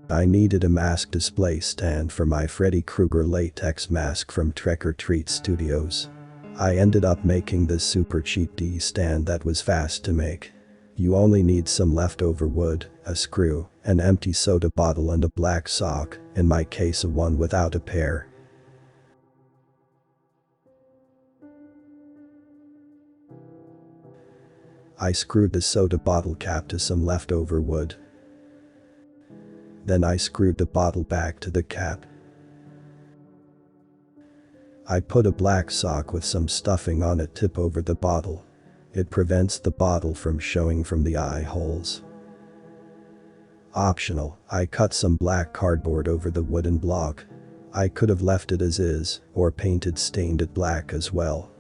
I needed a mask display stand for my Freddy Krueger latex mask from Trick or Treat Studios. I ended up making this super cheap D stand that was fast to make. You only need some leftover wood, a screw, an empty soda bottle and a black sock, in my case a one without a pair. I screwed the soda bottle cap to some leftover wood. Then I screwed the bottle back to the cap. I put a black sock with some stuffing on it tip over the bottle. It prevents the bottle from showing from the eye holes. Optional, I cut some black cardboard over the wooden block. I could have left it as is, or painted stained it black as well.